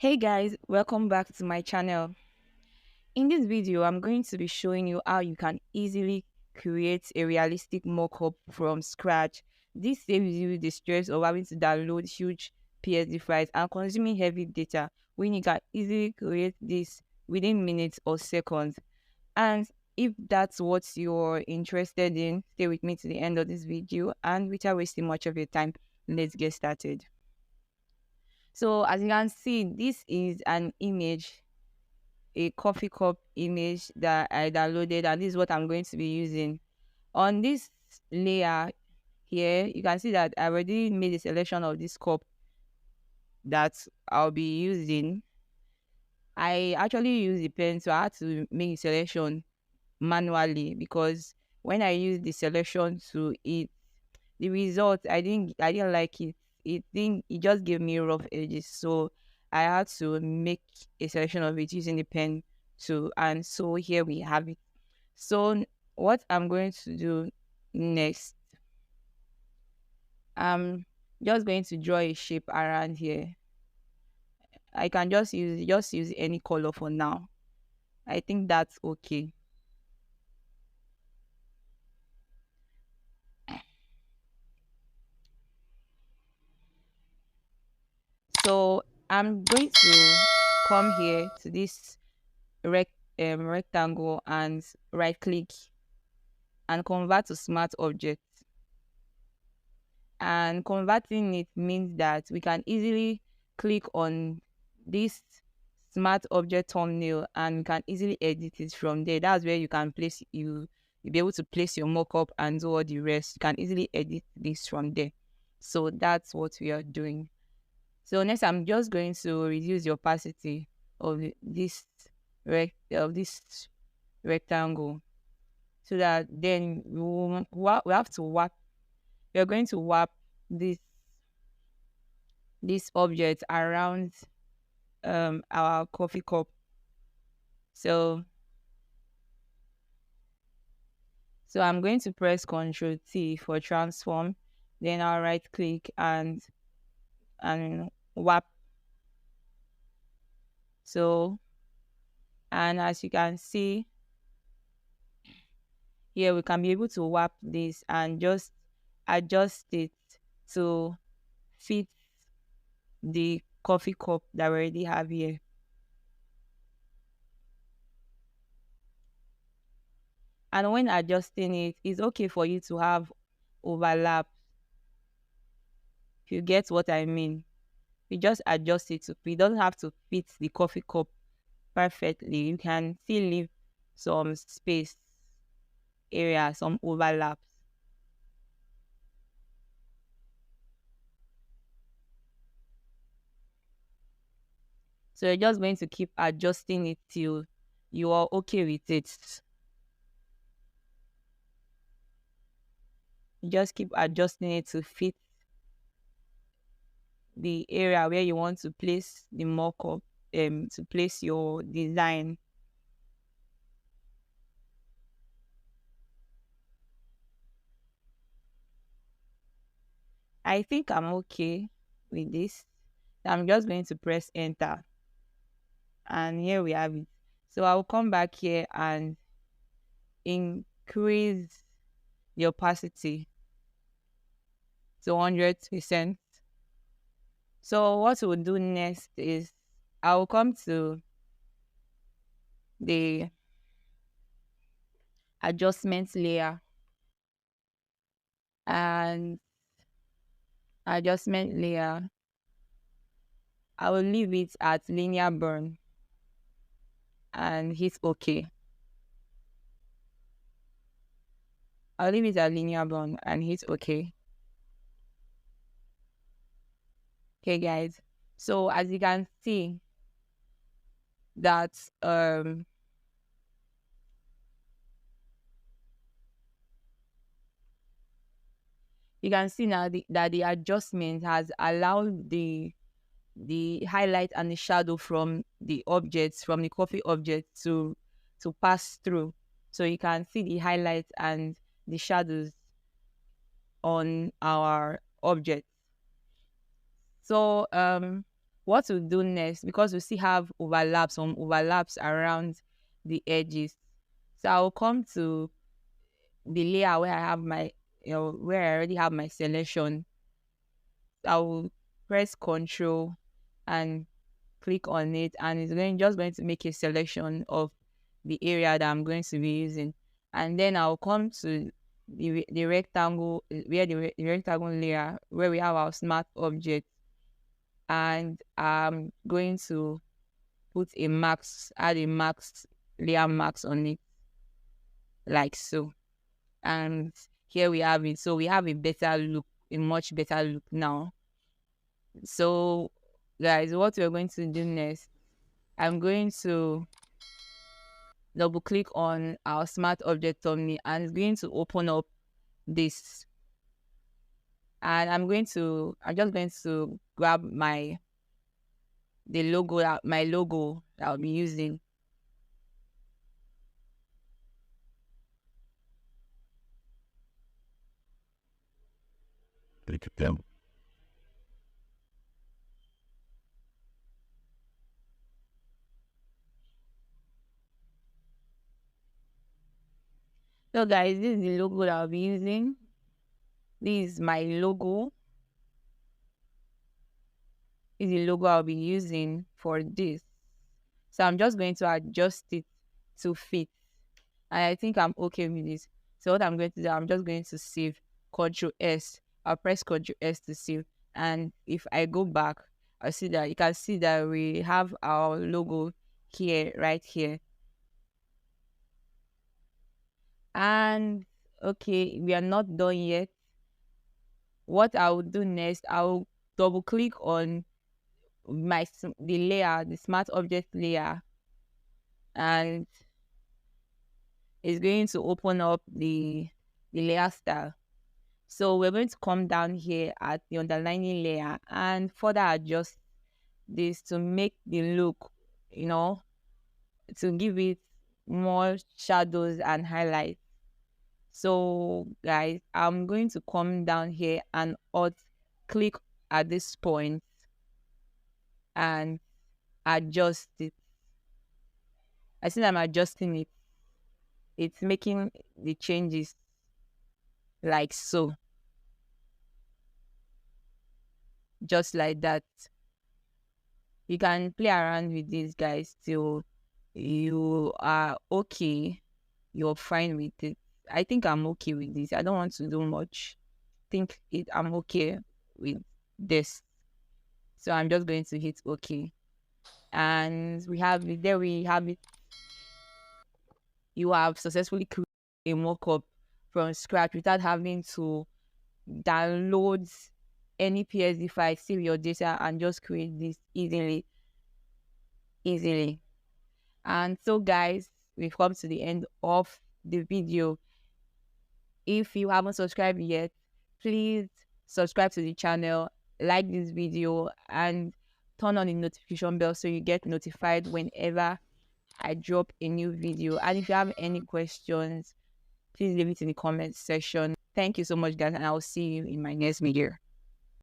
Hey guys, welcome back to my channel. In this video, I'm going to be showing you how you can easily create a realistic mockup from scratch. This saves you the stress of having to download huge PSD files and consuming heavy data when you can easily create this within minutes or seconds. And if that's what you're interested in, stay with me to the end of this video, and without wasting much of your time, let's get started. So as you can see, this is an image, a coffee cup image that I downloaded, and this is what I'm going to be using. On this layer here, you can see that I already made a selection of this cup that I'll be using. I actually use the pen, so I had to make a selection manually because when I use the selection to it, the result I didn't like it. It just gave me rough edges. So I had to make a selection of it using the pen too. And so here we have it. So what I'm going to do next, I'm just going to draw a shape around here. I can just use any color for now. I think that's okay. So I'm going to come here to this rectangle and right click and convert to smart object. And converting it means that we can easily click on this smart object thumbnail and we can easily edit it from there. That's where you can place you'll be able to place your mockup and do all the rest. You can easily edit this from there. So that's what we are doing. So next, I'm just going to reduce the opacity of this rectangle, so that then we have to warp. We are going to warp this this object around our coffee cup. So I'm going to press Ctrl T for transform. Then I'll right click and warp. So, and as you can see here, we can be able to warp this and just adjust it to fit the coffee cup that we already have here. And when adjusting it, it's okay for you to have overlap. If you get what I mean, you just adjust it to fit. You don't have to fit the coffee cup perfectly. You can still leave some space area, some overlaps. So you're just going to keep adjusting it till you are okay with it. You just keep adjusting it to fit the area where you want to place the mockup, to place your design. I think I'm okay with this. I'm just going to press enter, and here we have it. So I'll come back here and increase the opacity to 100%. So what we'll do next is I'll come to the adjustment layer, and adjustment layer, I will leave it at linear burn and hit OK. I'll leave it at linear burn and hit OK. Okay, guys. So as you can see that you can see now that the adjustment has allowed the highlight and the shadow from the objects, from the coffee object to pass through. So you can see the highlights and the shadows on our object. So what we'll do next, because we still have overlaps, some overlaps around the edges. So I'll come to the layer where I have my, where I already have my selection. I will press Control and click on it, and it's going to make a selection of the area that I'm going to be using. And then I'll come to the rectangle, where the rectangle layer where we have our smart object, and I'm going to add a max layer max on it, like so. And here we have it. So we have a better look, a much better look now. So guys, what we're going to do next, I'm going to double click on our smart object thumbnail, and it's going to open up this. And I'm just going to grab my logo that I'll be using. Click them. So guys, this is the logo that I'll be using. This is my logo. This is the logo I'll be using for this. So I'm just going to adjust it to fit. And I think I'm okay with this. So what I'm going to do, I'm just going to save. Ctrl S. I'll press Ctrl S to save. And if I go back, I'll see that you can see that we have our logo here, right here. And okay, we are not done yet. What I will do next, I'll double click on the layer, the smart object layer, and it's going to open up the layer style. So we're going to come down here at the underlining layer and further adjust this to make the look, to give it more shadows and highlights. So guys, I'm going to come down here and alt click at this point and adjust it. As soon as I'm adjusting it, it's making the changes like so. Just like that. You can play around with these guys till you are okay. You're fine with it. I think I'm okay with this. I don't want to do much. I'm okay with this. So I'm just going to hit OK. And there we have it. You have successfully created a mockup from scratch without having to download any PSD file, save your data, and just create this easily. And so guys, we've come to the end of the video. If you haven't subscribed yet, please subscribe to the channel, like this video, and turn on the notification bell so you get notified whenever I drop a new video. And if you have any questions, please leave it in the comment section. Thank you so much, guys, and I'll see you in my next video.